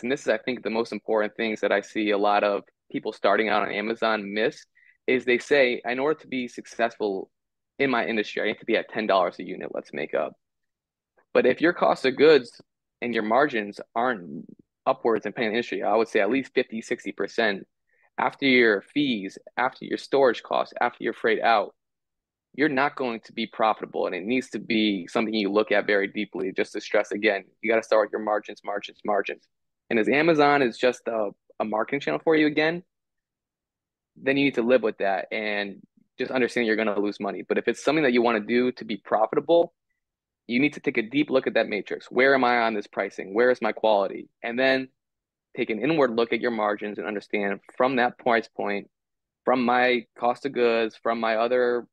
and this is, I think, the most important things that I see a lot of people starting out on Amazon miss is they say, in order to be successful in my industry, I need to be at $10 a unit, let's make up. But if your cost of goods and your margins aren't upwards depending on the industry, I would say at least 50, 60% after your fees, after your storage costs, after your freight out, you're not going to be profitable. And it needs to be something you look at very deeply. Just to stress again, you got to start with your margins, margins, margins. And as Amazon is just a marketing channel for you again, then you need to live with that and just understand you're going to lose money. But if it's something that you want to do to be profitable, you need to take a deep look at that matrix. Where am I on this pricing? Where is my quality? And then take an inward look at your margins and understand from that price point, from my cost of goods, from my other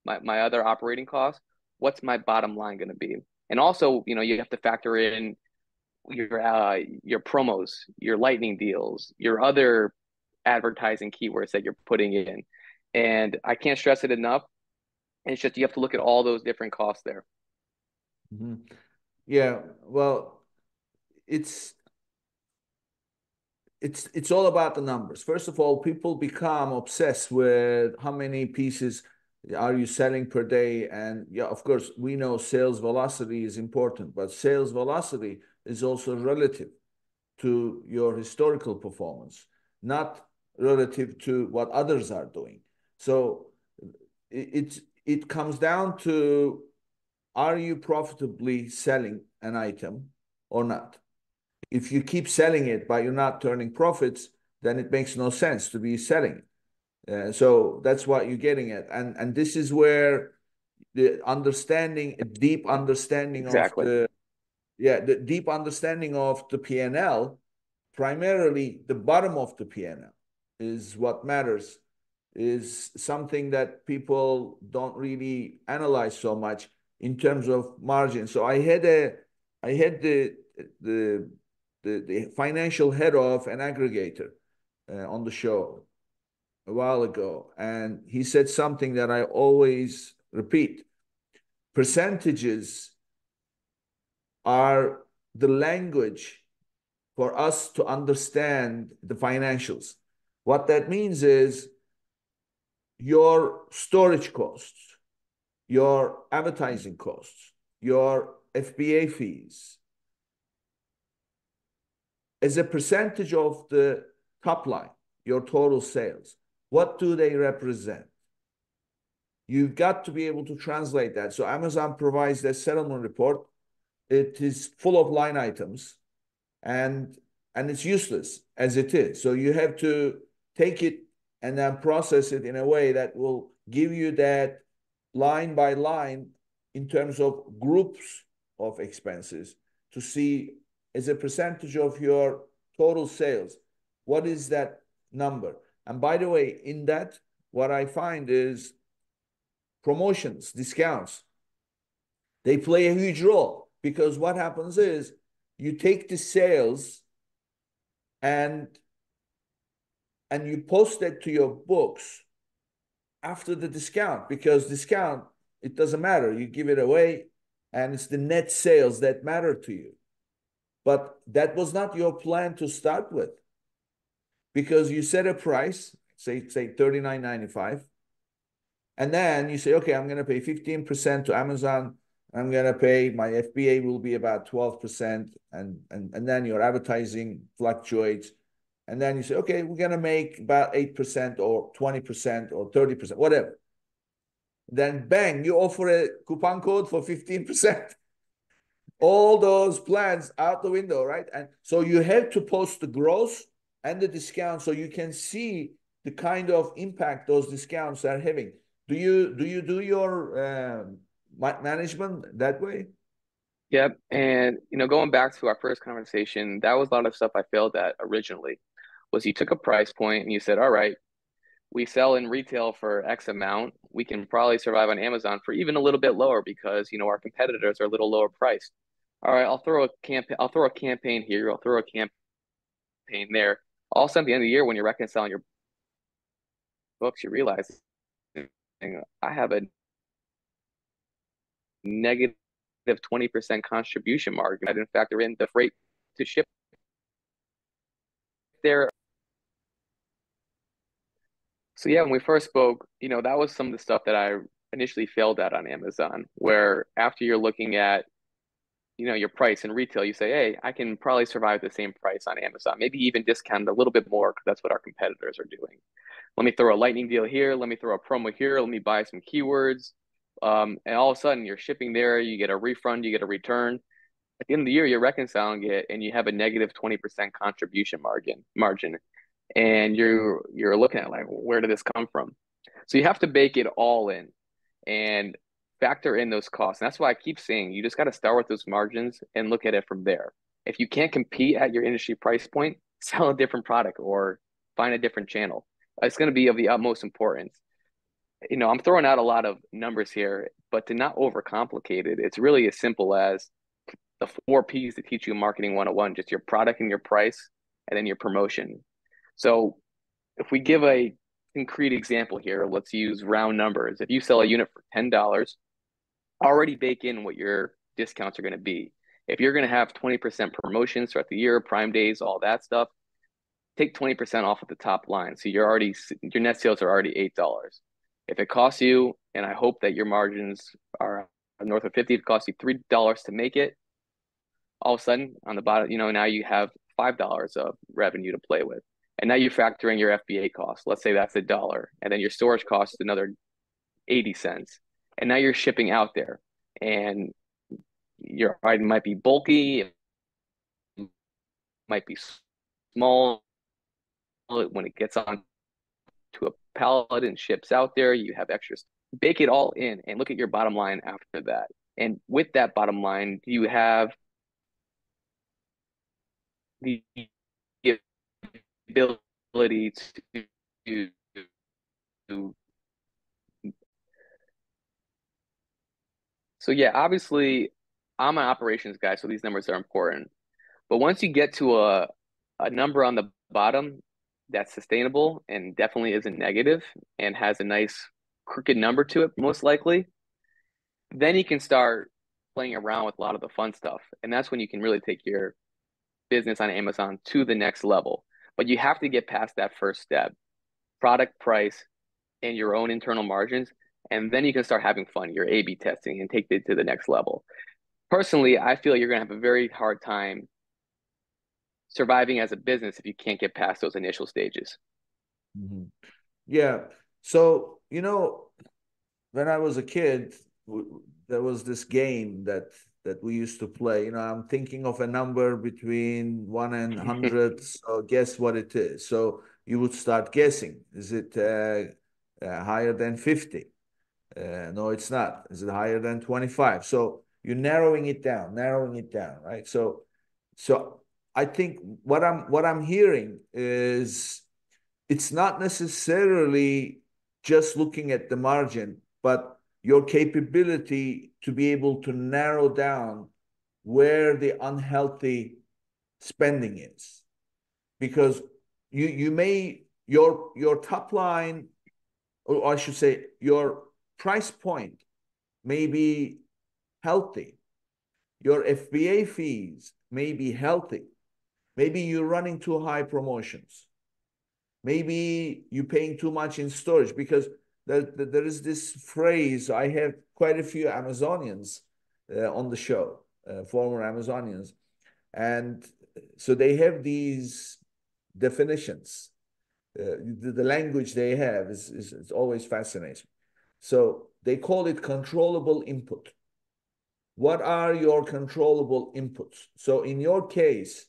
operating costs, what's my bottom line going to be? And also, you have to factor in your promos, your lightning deals, your other advertising keywords that you're putting in. And I can't stress it enough. It's just you have to look at all those different costs there. Mhm. Yeah, well, it's it's all about the numbers. First of all, people become obsessed with how many pieces are you selling per day. And yeah, of course, we know sales velocity is important, but sales velocity is also relative to your historical performance, not relative to what others are doing. So it comes down to, are you profitably selling an item or not? If you keep selling it but you're not turning profits, then it makes no sense to be selling it. So that's what you're getting at, and this is where the understanding, a deep understanding of Exactly. the deep understanding of the P&L, primarily the bottom of the P&L, is what matters. Is something that people don't really analyze so much in terms of margin. So I had the the financial head of an aggregator on the show a while ago, and he said something that I always repeat: percentages are the language for us to understand the financials. What that means is your storage costs, your advertising costs, your FBA fees, as a percentage of the top line, your total sales. What do they represent? You've got to be able to translate that. So Amazon provides that settlement report. It is full of line items, and it's useless as it is. So you have to take it and then process it in a way that will give you that line by line in terms of groups of expenses to see, as a percentage of your total sales, what is that number? And by the way, in that, what I find is promotions, discounts, they play a huge role, because what happens is you take the sales and you post that to your books after the discount, because discount, it doesn't matter, you give it away, and it's the net sales that matter to you. But that was not your plan to start with, because you set a price, say 39.95, and then you say, okay, I'm going to pay 15% to Amazon. I'm going to pay, my FBA will be about 12%. And then your advertising fluctuates. And then you say, okay, we're going to make about 8% or 20% or 30%, whatever. Then bang, you offer a coupon code for 15%. All those plans out the window, right? And so you have to post the gross and the discount so you can see the kind of impact those discounts are having. Do you do your management that way? Yep. And going back to our first conversation, that was a lot of stuff I failed at originally. Was you took a price point and you said, all right, we sell in retail for X amount. We can probably survive on Amazon for even a little bit lower because, our competitors are a little lower priced. All right, I'll throw a campaign here, I'll throw a campaign there. All of a sudden, at the end of the year, when you're reconciling your books, you realize I have a negative 20% contribution margin. I didn't factor in the freight to ship there. So yeah, when we first spoke, that was some of the stuff that I initially failed at on Amazon, where after you're looking at, your price in retail, you say, hey, I can probably survive the same price on Amazon, maybe even discount a little bit more because that's what our competitors are doing. Let me throw a lightning deal here. Let me throw a promo here. Let me buy some keywords. And all of a sudden you're shipping there, you get a refund, you get a return. At the end of the year, you're reconciling it and you have a negative 20% contribution margin. And you're looking at like, where did this come from? So you have to bake it all in and factor in those costs. And that's why I keep saying you just got to start with those margins and look at it from there. If you can't compete at your industry price point, sell a different product or find a different channel. It's going to be of the utmost importance. I'm throwing out a lot of numbers here, but to not overcomplicate it, it's really as simple as the four P's to teach you marketing 101, just your product and your price, and then your promotion. So if we give a concrete example here, let's use round numbers. If you sell a unit for $10, already bake in what your discounts are going to be. If you're going to have 20% promotions throughout the year, Prime days, all that stuff, take 20% off at the top line. So your net sales are already $8. If it costs you, and I hope that your margins are north of 50, if it costs you $3 to make it, all of a sudden on the bottom, now you have $5 of revenue to play with. And now you factor in your FBA cost. Let's say that's $1. And then your storage cost is another 80 cents. And now you're shipping out there. And your item might be bulky, it might be small. When it gets on to a pallet and ships out there, you have extras. Bake it all in and look at your bottom line after that. And with that bottom line, you have the ability to so yeah, obviously I'm an operations guy, so these numbers are important. But once you get to a number on the bottom that's sustainable and definitely isn't negative and has a nice crooked number to it, most likely, then you can start playing around with a lot of the fun stuff. And that's when you can really take your business on Amazon to the next level. But you have to get past that first step, product price and your own internal margins. And then you can start having fun, your A/B testing and take it to the next level. Personally, I feel you're going to have a very hard time surviving as a business if you can't get past those initial stages. Mhm. Yeah. So, when I was a kid, there was this game that we used to play. I'm thinking of a number between 1 and 100. So guess what it is. So you would start guessing. Is it higher than 50? No, it's not. Is it higher than 25? So you're narrowing it down, right? So I think what I'm hearing is it's not necessarily just looking at the margin, but your capability to be able to narrow down where the unhealthy spending is. Because you may your top line, or I should say your price point may be healthy. Your FBA fees may be healthy. Maybe you're running too high promotions. Maybe you're paying too much in storage because there is this phrase. I have quite a few Amazonians on the show, former Amazonians, and so they have these definitions. The language they have is always fascinating. So they call it controllable input. What are your controllable inputs? So in your case,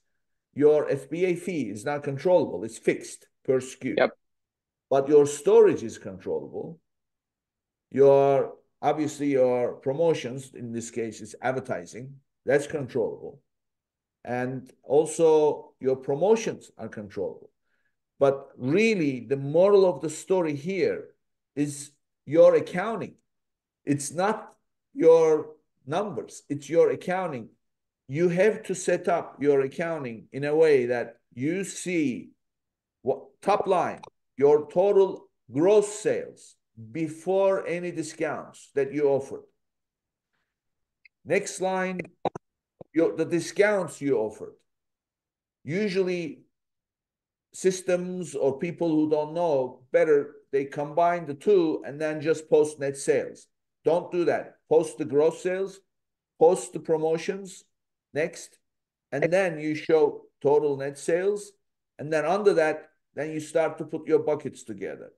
your FBA fee is not controllable, it's fixed per SKU. Yep. But your storage is controllable. Your obviously your promotions, in this case, is advertising, that's controllable. And also your promotions are controllable. But really, the moral of the story here is your accounting. It's not your numbers, it's your accounting. You have to set up your accounting in a way that you see what top line, your total gross sales before any discounts that you offer. Next line, the discounts you offered. Usually systems or people who don't know better, they combine the two and then just post net sales. Don't do that. Post the gross sales, post the promotions next, and then you show total net sales. And then under that, then you start to put your buckets together.